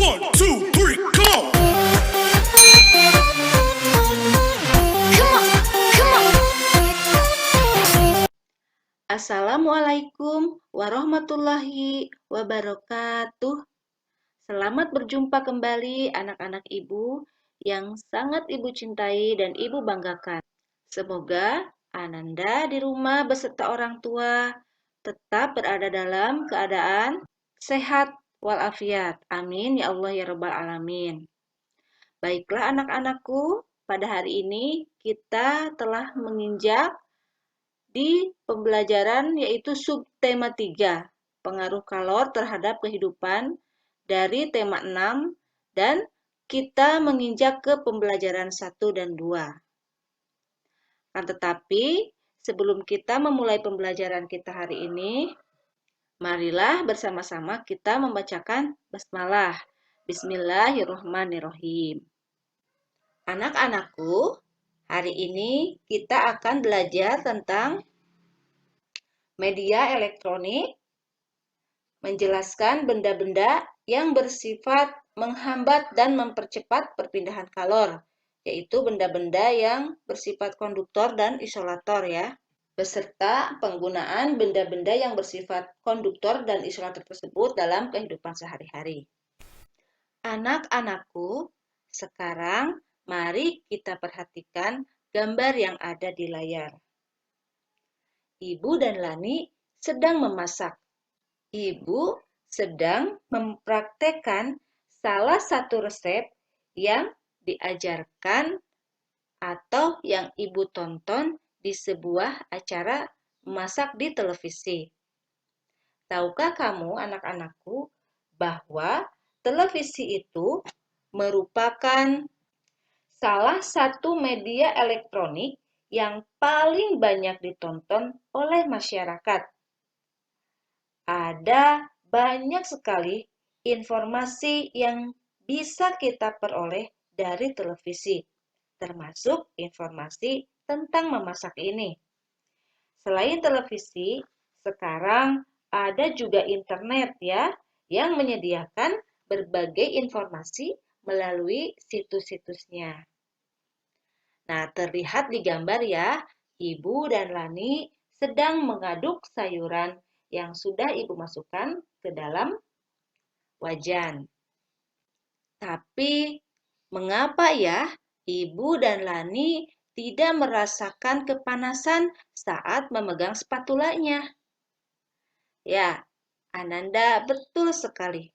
1, 2, 3, come on! Assalamualaikum warahmatullahi wabarakatuh. Selamat berjumpa kembali anak-anak ibu yang sangat ibu cintai dan ibu banggakan. Semoga Ananda di rumah beserta orang tua tetap berada dalam keadaan sehat walafiat. Amin ya Allah ya Rabbal Alamin. Baiklah anak-anakku, pada hari ini kita telah menginjak di pembelajaran yaitu subtema 3, pengaruh kalor terhadap kehidupan dari tema 6 dan kita menginjak ke pembelajaran 1 dan 2. Tetapi sebelum kita memulai pembelajaran kita hari ini, marilah bersama-sama kita membacakan basmalah. Bismillahirrahmanirrahim. Anak-anakku, hari ini kita akan belajar tentang media elektronik, menjelaskan benda-benda yang bersifat menghambat dan mempercepat perpindahan kalor, yaitu benda-benda yang bersifat konduktor dan isolator ya, beserta penggunaan benda-benda yang bersifat konduktor dan isolator tersebut dalam kehidupan sehari-hari. Anak-anakku, sekarang mari kita perhatikan gambar yang ada di layar. Ibu dan Lani sedang memasak. Ibu sedang mempraktekkan salah satu resep yang diajarkan atau yang ibu tonton di sebuah acara memasak di televisi. Tahukah kamu anak-anakku bahwa televisi itu merupakan salah satu media elektronik yang paling banyak ditonton oleh masyarakat. Ada banyak sekali informasi yang bisa kita peroleh dari televisi, termasuk informasi tentang memasak ini. Selain televisi, sekarang ada juga internet ya, yang menyediakan berbagai informasi melalui situs-situsnya. Nah, terlihat di gambar ya, Ibu dan Lani sedang mengaduk sayuran yang sudah Ibu masukkan ke dalam wajan. Tapi, mengapa ya Ibu dan Lani tidak merasakan kepanasan saat memegang spatulanya? Ya, Ananda betul sekali.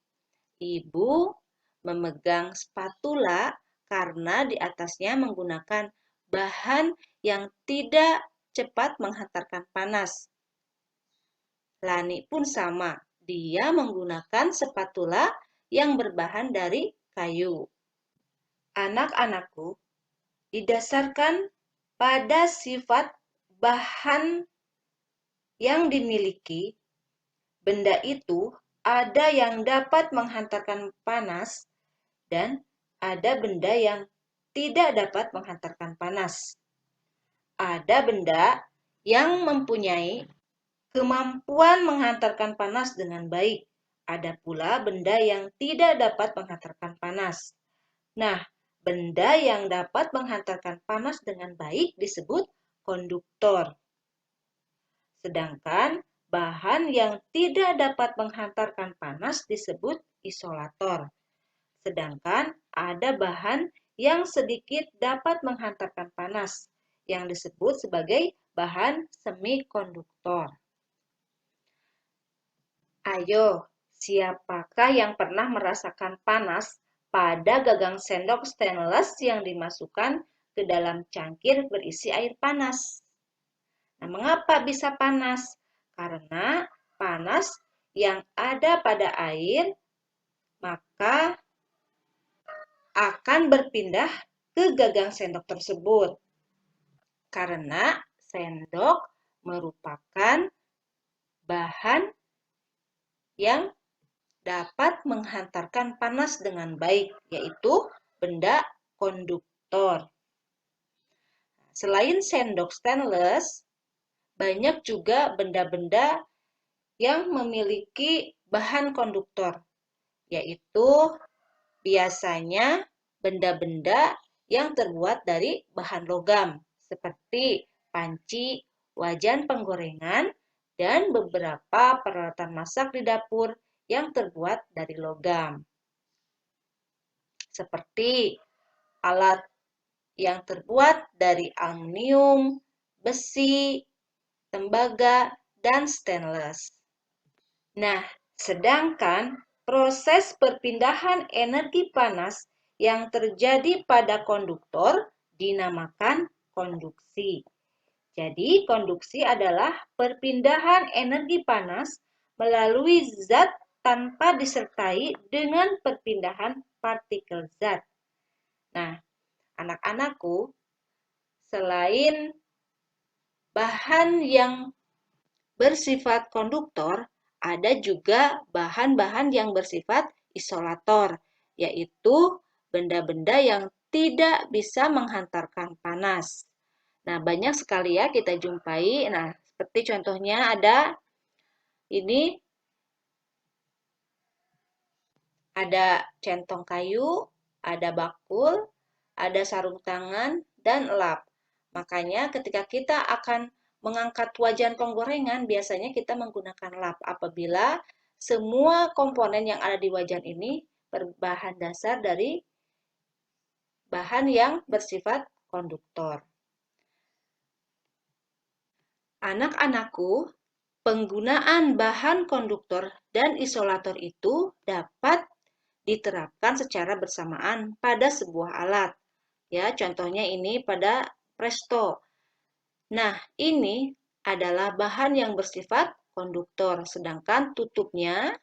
Ibu memegang spatula karena di atasnya menggunakan bahan yang tidak cepat menghantarkan panas. Lani pun sama, dia menggunakan spatula yang berbahan dari kayu. Anak-anakku, didasarkan pada sifat bahan yang dimiliki, benda itu ada yang dapat menghantarkan panas dan ada benda yang tidak dapat menghantarkan panas. Ada benda yang mempunyai kemampuan menghantarkan panas dengan baik. Ada pula benda yang tidak dapat menghantarkan panas. Nah, benda yang dapat menghantarkan panas dengan baik disebut konduktor. Sedangkan bahan yang tidak dapat menghantarkan panas disebut isolator. Sedangkan ada bahan yang sedikit dapat menghantarkan panas, yang disebut sebagai bahan semikonduktor. Ayo, siapakah yang pernah merasakan panas pada gagang sendok stainless yang dimasukkan ke dalam cangkir berisi air panas? Nah, mengapa bisa panas? Karena panas yang ada pada air maka akan berpindah ke gagang sendok tersebut. Karena sendok merupakan bahan yang dapat menghantarkan panas dengan baik, yaitu benda konduktor. Selain sendok stainless, banyak juga benda-benda yang memiliki bahan konduktor, yaitu biasanya benda-benda yang terbuat dari bahan logam, seperti panci, wajan penggorengan, dan beberapa peralatan masak di dapur yang terbuat dari logam. Seperti alat yang terbuat dari aluminium, besi, tembaga, dan stainless. Nah, sedangkan proses perpindahan energi panas yang terjadi pada konduktor dinamakan konduksi. Jadi, konduksi adalah perpindahan energi panas melalui zat tanpa disertai dengan perpindahan partikel zat. Nah, anak-anakku, selain bahan yang bersifat konduktor, ada juga bahan-bahan yang bersifat isolator, yaitu benda-benda yang tidak bisa menghantarkan panas. Nah, banyak sekali ya kita jumpai. Nah, seperti contohnya ada ini, ada centong kayu, ada bakul, ada sarung tangan, dan lap. Makanya ketika kita akan mengangkat wajan penggorengan, biasanya kita menggunakan lap apabila semua komponen yang ada di wajan ini berbahan dasar dari bahan yang bersifat konduktor. Anak-anakku, penggunaan bahan konduktor dan isolator itu dapat diterapkan secara bersamaan pada sebuah alat. Ya, contohnya ini pada presto. Nah, ini adalah bahan yang bersifat konduktor, sedangkan tutupnya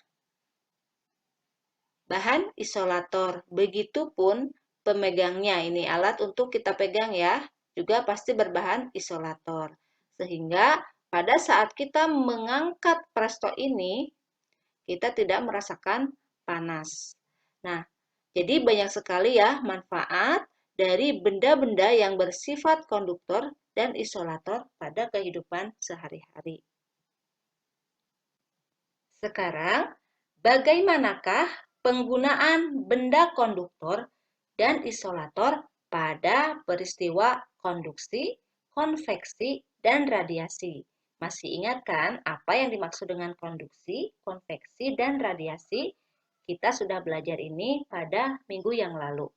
bahan isolator. Begitupun pemegangnya, ini alat untuk kita pegang ya, juga pasti berbahan isolator. Sehingga pada saat kita mengangkat presto ini, kita tidak merasakan panas. Nah, jadi banyak sekali ya manfaat dari benda-benda yang bersifat konduktor dan isolator pada kehidupan sehari-hari. Sekarang, bagaimanakah penggunaan benda konduktor dan isolator pada peristiwa konduksi, konveksi, dan radiasi? Masih ingat kan apa yang dimaksud dengan konduksi, konveksi, dan radiasi? Kita sudah belajar ini pada minggu yang lalu.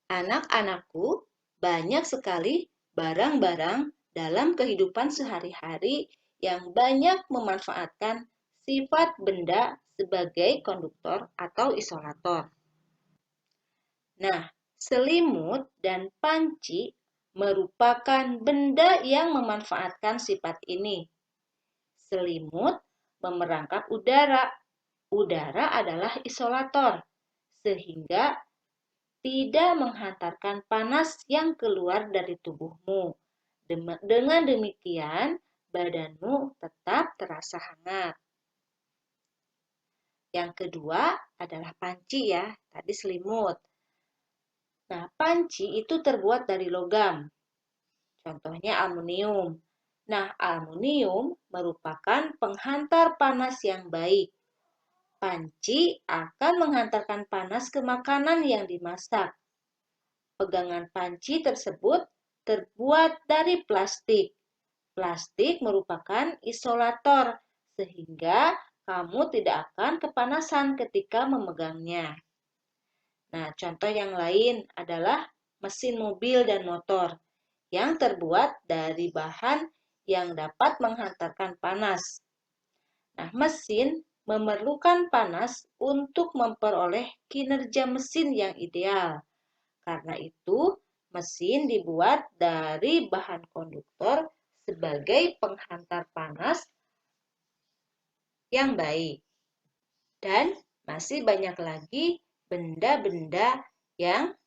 Anak-anakku, banyak sekali barang-barang dalam kehidupan sehari-hari yang banyak memanfaatkan sifat benda sebagai konduktor atau isolator. Nah, selimut dan panci merupakan benda yang memanfaatkan sifat ini. Selimut memerangkap udara. Udara adalah isolator, sehingga tidak menghantarkan panas yang keluar dari tubuhmu. Dengan demikian, badanmu tetap terasa hangat. Yang kedua adalah panci ya, tadi selimut. Nah, panci itu terbuat dari logam. Contohnya aluminium. Nah, aluminium merupakan penghantar panas yang baik. Panci akan menghantarkan panas ke makanan yang dimasak. Pegangan panci tersebut terbuat dari plastik. Plastik merupakan isolator, sehingga kamu tidak akan kepanasan ketika memegangnya. Nah, contoh yang lain adalah mesin mobil dan motor yang terbuat dari bahan yang dapat menghantarkan panas. Nah, mesin memerlukan panas untuk memperoleh kinerja mesin yang ideal. Karena itu, mesin dibuat dari bahan konduktor sebagai penghantar panas yang baik. Dan masih banyak lagi benda-benda yang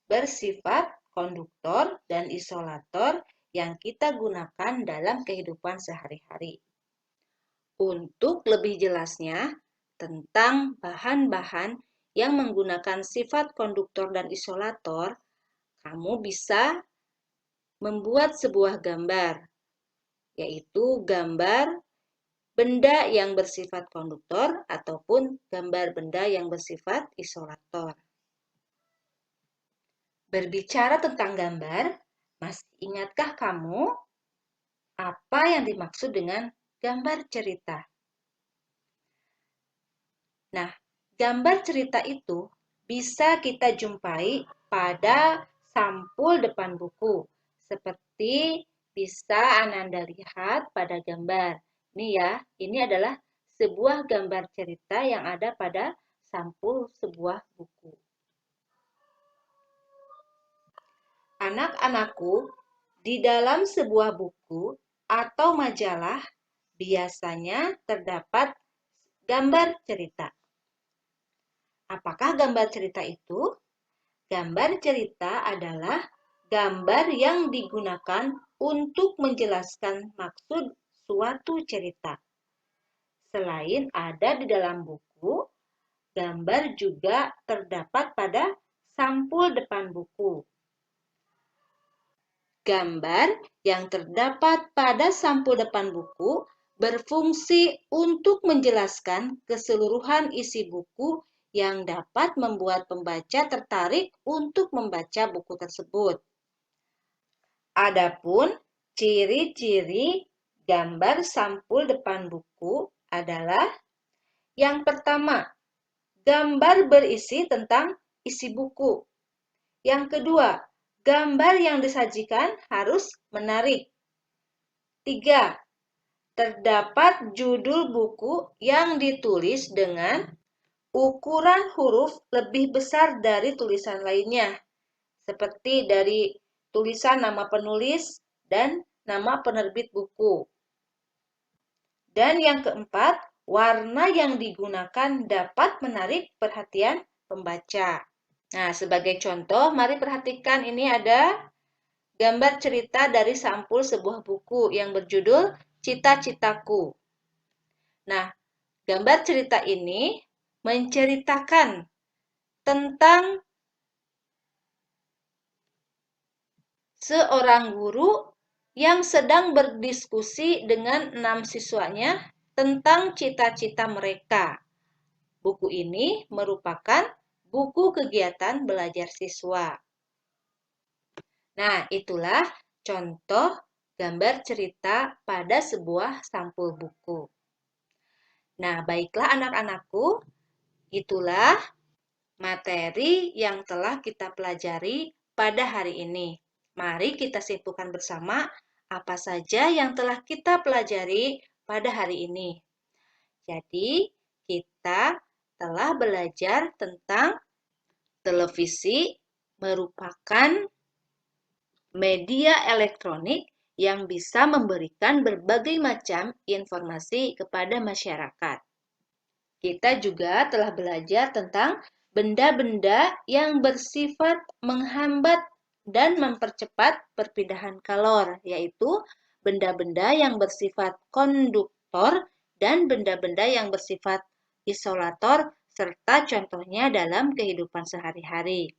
bersifat konduktor dan isolator yang kita gunakan dalam kehidupan sehari-hari. Untuk lebih jelasnya tentang bahan-bahan yang menggunakan sifat konduktor dan isolator, kamu bisa membuat sebuah gambar, yaitu gambar benda yang bersifat konduktor ataupun gambar benda yang bersifat isolator. Berbicara tentang gambar, masih ingatkah kamu apa yang dimaksud dengan gambar cerita? Nah, gambar cerita itu bisa kita jumpai pada sampul depan buku, seperti bisa Ananda lihat pada gambar. Ini ya, ini adalah sebuah gambar cerita yang ada pada sampul sebuah buku. Anak-anakku, di dalam sebuah buku atau majalah biasanya terdapat gambar cerita. Apakah gambar cerita itu? Gambar cerita adalah gambar yang digunakan untuk menjelaskan maksud suatu cerita. Selain ada di dalam buku, gambar juga terdapat pada sampul depan buku. Gambar yang terdapat pada sampul depan buku berfungsi untuk menjelaskan keseluruhan isi buku yang dapat membuat pembaca tertarik untuk membaca buku tersebut. Adapun ciri-ciri gambar sampul depan buku adalah yang pertama, gambar berisi tentang isi buku. Yang kedua, gambar yang disajikan harus menarik. 3. Terdapat judul buku yang ditulis dengan ukuran huruf lebih besar dari tulisan lainnya, seperti dari tulisan nama penulis dan nama penerbit buku. Dan yang keempat, warna yang digunakan dapat menarik perhatian pembaca. Nah, sebagai contoh, mari perhatikan ini ada gambar cerita dari sampul sebuah buku yang berjudul Cita-Citaku. Nah, gambar cerita ini menceritakan tentang seorang guru yang sedang berdiskusi dengan 6 siswanya tentang cita-cita mereka. Buku ini merupakan buku kegiatan belajar siswa. Nah, itulah contoh gambar cerita pada sebuah sampul buku. Nah, baiklah anak-anakku, itulah materi yang telah kita pelajari pada hari ini. Mari kita simpulkan bersama apa saja yang telah kita pelajari pada hari ini. Jadi, kita telah belajar tentang televisi merupakan media elektronik yang bisa memberikan berbagai macam informasi kepada masyarakat. Kita juga telah belajar tentang benda-benda yang bersifat menghambat dan mempercepat perpindahan kalor, yaitu benda-benda yang bersifat konduktor dan benda-benda yang bersifat isolator, serta contohnya dalam kehidupan sehari-hari.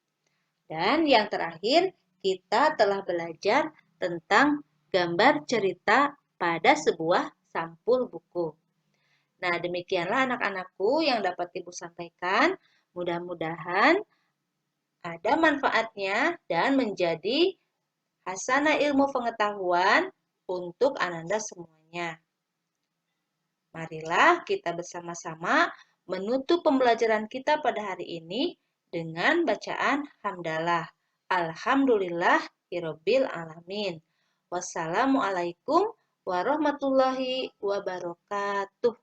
Dan yang terakhir, kita telah belajar tentang gambar cerita pada sebuah sampul buku. Nah, demikianlah anak-anakku yang dapat Ibu sampaikan. Mudah-mudahan ada manfaatnya dan menjadi hasanah ilmu pengetahuan untuk Ananda semuanya. Marilah kita bersama-sama menutup pembelajaran kita pada hari ini dengan bacaan hamdalah. Alhamdulillahirabbil alamin. Wassalamualaikum warahmatullahi wabarakatuh.